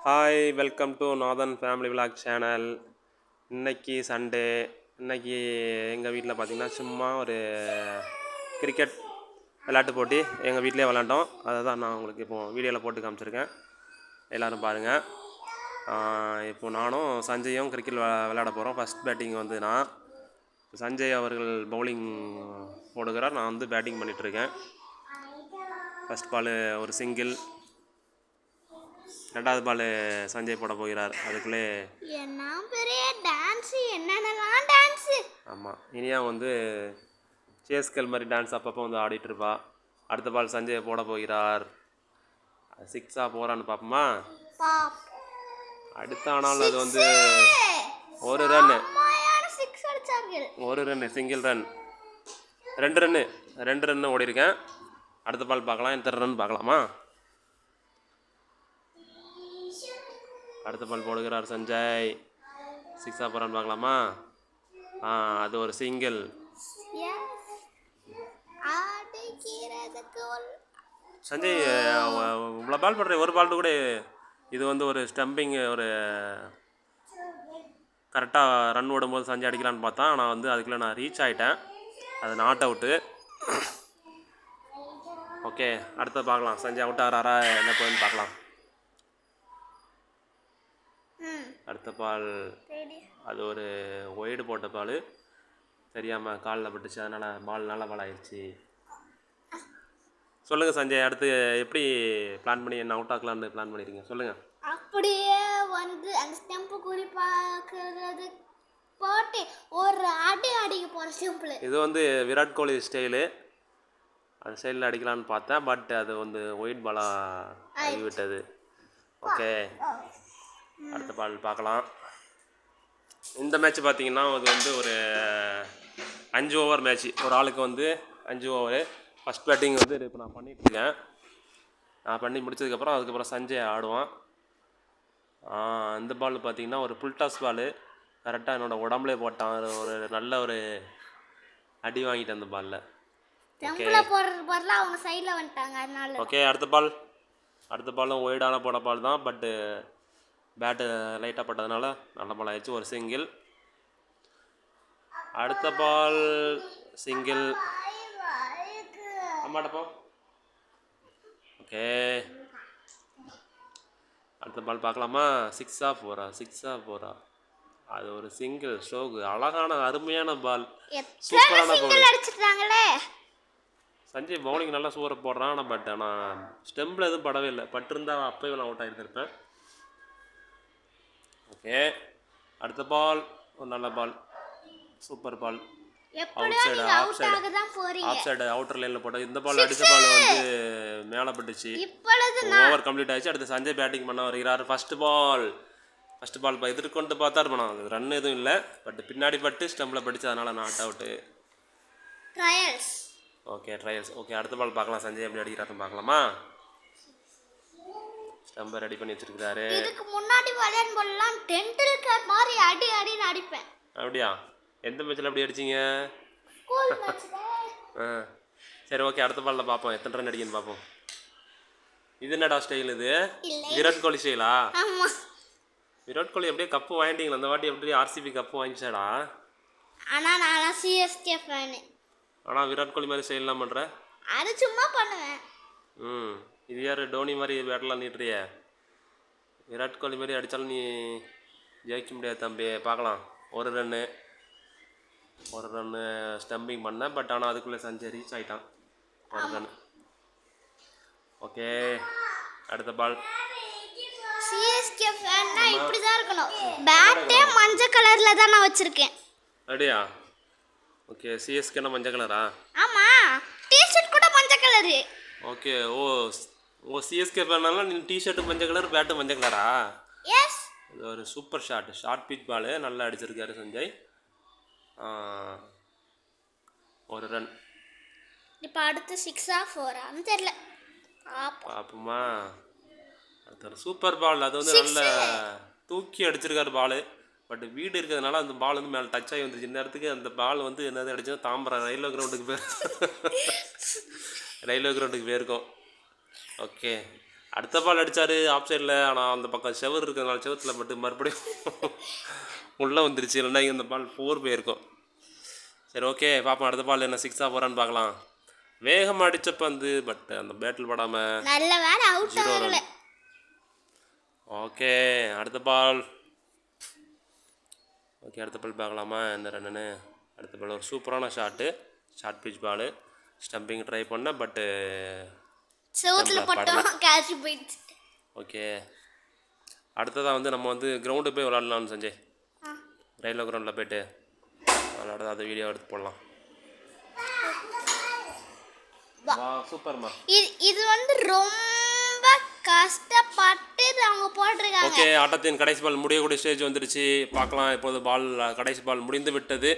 Hi welcome to northern family vlog channel. இன்னைக்கு Sunday. இன்னைக்கு எங்கள் வீட்டில் பார்த்திங்கன்னா சும்மா ஒரு கிரிக்கெட் விளையாட்டு போட்டி எங்கள் வீட்டிலே விளாண்டோம். அதை தான் நான் உங்களுக்கு இப்போது வீடியோவில் போட்டு காமிச்சிருக்கேன். எல்லோரும் பாருங்கள். இப்போது நானும் சஞ்சயும் கிரிக்கெட் விளையாட போகிறோம். ஃபஸ்ட் பேட்டிங் வந்து நான், சஞ்சய் அவர்கள் பவுலிங் போடுகிறார், நான் வந்து பேட்டிங் பண்ணிகிட்ருக்கேன். ஃபஸ்ட் பால் ஒரு சிங்கிள், ரெண்டாவது பால் சஞ்சய் போட போகிறார். அதுக்குள்ளே ஆமாம், இனியா வந்து சேஸ்கல் மாதிரி டான்ஸ் அப்பப்போ வந்து ஆடிட்டுருப்பா. அடுத்த பால் சஞ்சய் போட போகிறார். சிக்ஸாக போகிறான்னு பார்ப்போமா? அடுத்த ஆனால் அது வந்து ஒரு ரன்னு, சிங்கிள் ரன், ரெண்டு ரன்னு ஓடிருக்கேன். அடுத்த பால் பார்க்கலாம், எத்தனை ரன் பார்க்கலாமா? அடுத்த பால் போடுகிறார் சஞ்சய். சிக்ஸாக போகிறான்னு பார்க்கலாமா? அது ஒரு சிங்கிள். சஞ்சய் இவ்வளோ பால் போடுற, ஒரு பால் கூட இது வந்து ஒரு ஸ்டம்பிங், ஒரு கரெக்டாக ரன் ஓடும்போது சஞ்சய் அடிக்கலான்னு பார்த்தா, ஆனால் வந்து அதுக்குள்ளே நான் ரீச் ஆகிட்டேன். அது நாட் அவுட்டு. ஓகே, அடுத்த பார்க்கலாம். சஞ்சய் அவுட் ஆகிறாரா என்ன போகுதுன்னு பார்க்கலாம். அடுத்த பால் அது ஒரு ஒய்டு போட்ட பால், தெரியாமல் காலில் பட்டுச்சு, அதனால் பால் நல்ல பால் ஆயிடுச்சு. சொல்லுங்கள் சஞ்சய், அடுத்து எப்படி பிளான் பண்ணி என்ன அவுட் ஆக்கலான்னு பிளான் பண்ணியிருக்கீங்க சொல்லுங்கள். அப்படியே வந்து அந்த ஸ்டெம்பு குறிப்பாக்குறது போட்டு ஒரு அடிக்க போகிற சிம்பிள். இது வந்து விராட் கோலி ஸ்டைலு, அந்த ஸ்டைலில் அடிக்கலான்னு பார்த்தேன். பட் அது வந்து ஒயிட் பாலாக ஆகிவிட்டது. ஓகே, அடுத்த பால் பார்க்கலாம். இந்த மேட்ச் பார்த்திங்கன்னா அது வந்து ஒரு 5 ஓவர் மேட்ச்சு. ஒரு ஆளுக்கு வந்து 5 ஓவரு. ஃபஸ்ட் பேட்டிங் வந்து இப்போ நான் பண்ணிகிட்ருக்கேன். நான் பண்ணி முடிச்சதுக்கப்புறம் அதுக்கப்புறம் சஞ்சய் ஆடுவான். இந்த பால் பார்த்திங்கன்னா ஒரு புல் டாஸ் பால், கரெக்டாக என்னோடய உடம்புலே போட்டான். ஒரு நல்ல ஒரு அடி வாங்கிட்டேன் அந்த பாலில். ஓகே, அடுத்த பாலும் ஒய்டான போட பால் தான். பட்டு பேட்டு லைட்டாக பட்டதுனால நல்ல பால் ஆயிடுச்சு. ஒரு சிங்கிள். அடுத்த பால் சிங்கிள். அம்மாட்டப்போ. ஓகே, அடுத்த பால் பார்க்கலாமா? சிக்ஸாக போகிறா. அது ஒரு சிங்கிள் ஷோக்கு. அழகான அருமையான பால், சூப்பரான பால். சஞ்சய் பவுலிங் நல்லா சூப்பராக போடுறான். ஆனால் ஸ்டெம்பில் எதுவும் படவே இல்லை. பட்டிருந்தா அப்போயே நான் அவுட் ஆகிருந்திருப்பேன். ஓகே, அடுத்த பால் ஒரு நல்ல பால், சூப்பர் பால். அவுட் சைடு அவுட்டர் லைனில் போட்டோம். இந்த பால் அடித்த பால் வந்து மேலே பட்டுச்சு. ஓவர் கம்ப்ளீட் ஆகிடுச்சு. அடுத்து சஞ்சய் பேட்டிங் பண்ண வருகிறார். ஃபஸ்ட்டு பால் எதிர்கொண்டு பார்த்தாரு பண்ணோம். அது ரன் எதுவும் இல்லை, பட் பின்னாடி பட்டு ஸ்டம்பில் படிச்சு, அதனால் not out. Okay, trials. Okay, அடுத்த பால் பார்க்கலாம். சஞ்சய் எப்படி அடிக்கிறாருன்னு பார்க்கலாமா? ஸ்டம்பை ரெடி பண்ணி வச்சிருக்காரு. இதுக்கு முன்னாடி விளையாட போடலாம் டெண்டுல்கர் மாதிரி அடின்னு அடிப்பேன். அப்படியா? எந்த மேட்ச்சில் அப்படி அடிச்சிங்க? சரி, ஓகே, அடுத்த பாலில் பார்ப்போம் எத்தனை ரன் அடிக்குன்னு பார்ப்போம். இது என்னடா ஸ்டைல்? இது விராட் கோலி ஸ்டைலா? விராட் கோலி அப்படியே கப்பு வாங்கிட்டீங்களா அந்த வாட்டி? எப்படி ஆர்சிபி கப்பு வாங்கிச்சாடா? ஆனால் நான் சிஎஸ்கே ஃபேனு. ஆனால் விராட் கோலி மாதிரி ஸ்டைல்லாம் பண்ணுற? அது சும்மா பண்ணுவேன். இது யார் டோனி மாதிரி பேட்டெலாம் நீட்டுறிய? விராட் கோலி மாதிரி அடித்தாலும் நீ ஜெயிக்க முடியாது தம்பி. பார்க்கலாம். ஒரு ரன்னு ஸ்டம்பிங் பண்ணேன். பட் ஆனால் அதுக்குள்ளே சஞ்சய் ரீச் ஆகிட்டான். ஒரு ரன். ஓகே, அடுத்த பால். சிஎஸ்கே ஃபேன்னா இப்படி தான் இருக்கணும். பேட்டே மஞ்சள் கலரில் தான் நான் வச்சுருக்கேன். அப்படியா? ஓகே, சிஎஸ்கேனா மஞ்சள் கலரா? ஆமாம், டிஷர்ட் கூட மஞ்சள் கலரு. ஓகே, ஓ சிஎஸ்கே ஃபேனால நீ டிஷர்ட்டு மஞ்சள் கலர், பேட்டு மஞ்சள் கலரா? எஸ். இது ஒரு சூப்பர் ஷார்ட் பிச் பால், நல்லா அடிச்சிருக்காரு சஞ்சய். ஒரு ரன். இப்போ அடுத்து 6ஆ 4ஆன்னு தெரியல, பார்ப்போமா? அடுத்த சூப்பர் பால், அது வந்து நல்ல தூக்கி அடிச்சிருக்காரு பால். பட் வீடு இருக்கிறதுனால அந்த பால் வந்து மேலே டச் ஆகி வந்துருச்சு. இந்த இடத்துக்கு அந்த பால் வந்து என்னது அடிச்சா தாம்பரம் ரயில்வே கிரவுண்டுக்கு போயிருக்கும். ஓகே, அடுத்த பால் அடித்தார் ஆஃப் சைடில். ஆனால் அந்த பக்கம் செவர் இருக்கிறதுனால செவத்தில் மட்டும் மறுபடியும் உள்ளே வந்துருச்சு. இல்லைன்னா இந்த பால் 4 போயிருக்கும். சரி ஓகே பார்ப்போம் அடுத்த பால் என்ன 6 போகிறான்னு பார்க்கலாம். வேகமாக அடித்த பந்து பட் அந்த பேட்டில் படாமல் நல்ல வேலை அவுட் 0 ஆகல. ரன். ஓகே அடுத்த பால். ஓகே அடுத்த பால் பார்க்கலாமா என்ன ரன்னு. அடுத்த பால் ஒரு சூப்பரான short pitch ball. Stumping try பண்ணேன் பட்டு செவுத்துல பட்டோம் கேட்ச் போயிடுச்சு. ஓகே அடுத்ததாக வந்து நம்ம வந்து கிரவுண்டு போய் விளாட்லாம்னு சஞ்சய். ரயில்வே கிரவுண்டில் போய்ட்டு விளாட அதை வீடியோ எடுத்து போடலாம். வா சூப்பர்மா. இது வந்து ரொம்ப கஷ்டப்பட்டு அவங்க போட்டிருக்காங்க. ஓகே ஆட்டத்தின் கடைசி பால் முடியக்கூடிய ஸ்டேஜ் வந்துடுச்சு. பார்க்கலாம் இப்போது பால் கடைசி பால் முடிந்து விட்டது.